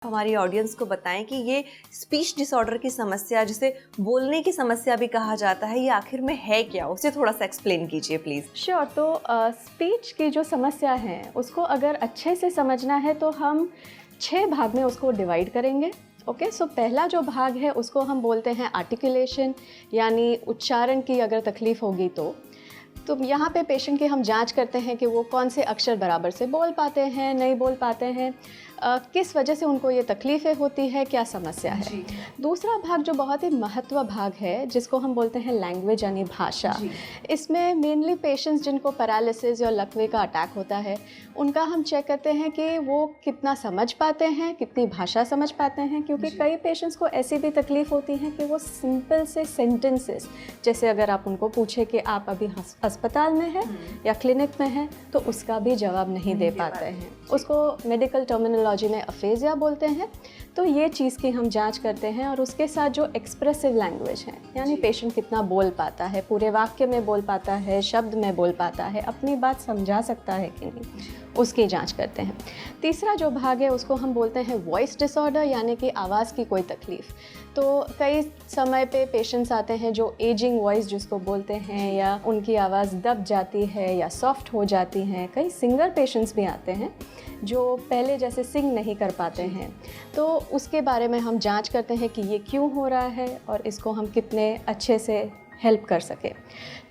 हमारी ऑडियंस को बताएं कि ये स्पीच डिसऑर्डर की समस्या, जिसे बोलने की समस्या भी कहा जाता है, ये आखिर में है क्या? उसे थोड़ा सा एक्सप्लेन कीजिए प्लीज़। श्योर। तो स्पीच की जो समस्या है उसको अगर अच्छे से समझना है तो हम 6 भाग में उसको डिवाइड करेंगे। ओके, सो पहला जो भाग है उसको हम बोलते हैं आर्टिकुलेशन, यानी उच्चारण की अगर तकलीफ़ होगी तो यहाँ पे पेशेंट की हम जांच करते हैं कि वो कौन से अक्षर बराबर से बोल पाते हैं, नहीं बोल पाते हैं, किस वजह से उनको ये तकलीफ़ें होती है, क्या समस्या है। दूसरा भाग जो बहुत ही महत्व भाग है जिसको हम बोलते हैं लैंग्वेज यानी भाषा, इसमें मेनली पेशेंट्स जिनको पैरालिसिस या लकवे का अटैक होता है उनका हम चेक करते हैं कि वो कितना समझ पाते हैं, कितनी भाषा समझ पाते हैं, क्योंकि कई पेशेंट्स को ऐसी भी तकलीफ़ होती है कि वो सिंपल से सेंटेंसेस, जैसे अगर आप उनको पूछे कि आप अभी अस्पताल में हैं या क्लिनिक में हैं, तो उसका भी जवाब नहीं दे पाते हैं। उसको मेडिकल टर्मिनोलॉजी में अफेजिया बोलते हैं। तो ये चीज़ की हम जांच करते हैं, और उसके साथ जो एक्सप्रेसिव लैंग्वेज है, यानी पेशेंट कितना बोल पाता है, पूरे वाक्य में बोल पाता है, शब्द में बोल पाता है, अपनी बात समझा सकता है कि नहीं, उसकी जांच करते हैं। तीसरा जो भाग है उसको हम बोलते हैं वॉइस डिसऑर्डर, यानी कि आवाज़ की कोई तकलीफ़। तो कई समय पे पेशेंट्स आते हैं जो एजिंग वॉइस जिसको बोलते हैं, या उनकी आवाज़ दब जाती है या सॉफ्ट हो जाती हैं। कई सिंगर पेशेंट्स भी आते हैं जो पहले जैसे सिंग नहीं कर पाते हैं, तो उसके बारे में हम जांच करते हैं कि ये क्यों हो रहा है और इसको हम कितने अच्छे से हेल्प कर सके।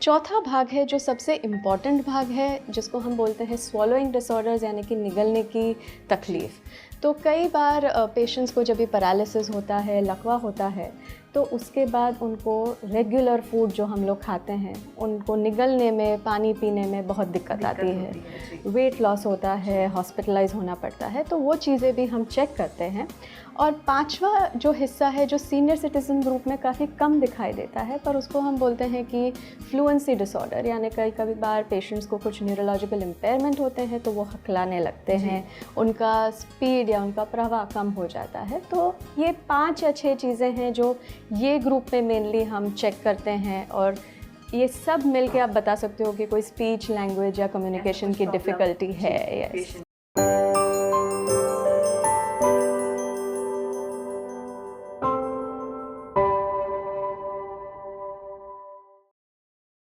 चौथा भाग है जो सबसे इम्पॉर्टेंट भाग है, जिसको हम बोलते हैं स्वॉलोइंग डिसऑर्डर्स, यानी कि निगलने की तकलीफ़। तो कई बार पेशेंट्स को जब भी पैरालिसिस होता है, लकवा होता है, तो उसके बाद उनको रेगुलर फूड जो हम लोग खाते हैं उनको निगलने में, पानी पीने में बहुत दिक्कत आती है, वेट लॉस होता है, हॉस्पिटलाइज होना पड़ता है। तो वो चीज़ें भी हम चेक करते हैं। और पांचवा जो हिस्सा है जो सीनियर सिटीज़न ग्रुप में काफ़ी कम दिखाई देता है, पर उसको हम बोलते हैं कि फ्लुएंसी डिसऑर्डर, यानी कई बार पेशेंट्स को कुछ न्यूरोलॉजिकल इम्पेयरमेंट होते हैं तो वो हकलाने लगते हैं, उनका स्पीड या उनका प्रवाह कम हो जाता है। तो ये 5 या 6 चीज़ें हैं जो ये ग्रुप में मेनली हम चेक करते हैं, और ये सब मिलके आप बता सकते हो कि कोई स्पीच, लैंग्वेज या कम्युनिकेशन की डिफ़िकल्टी है। यस।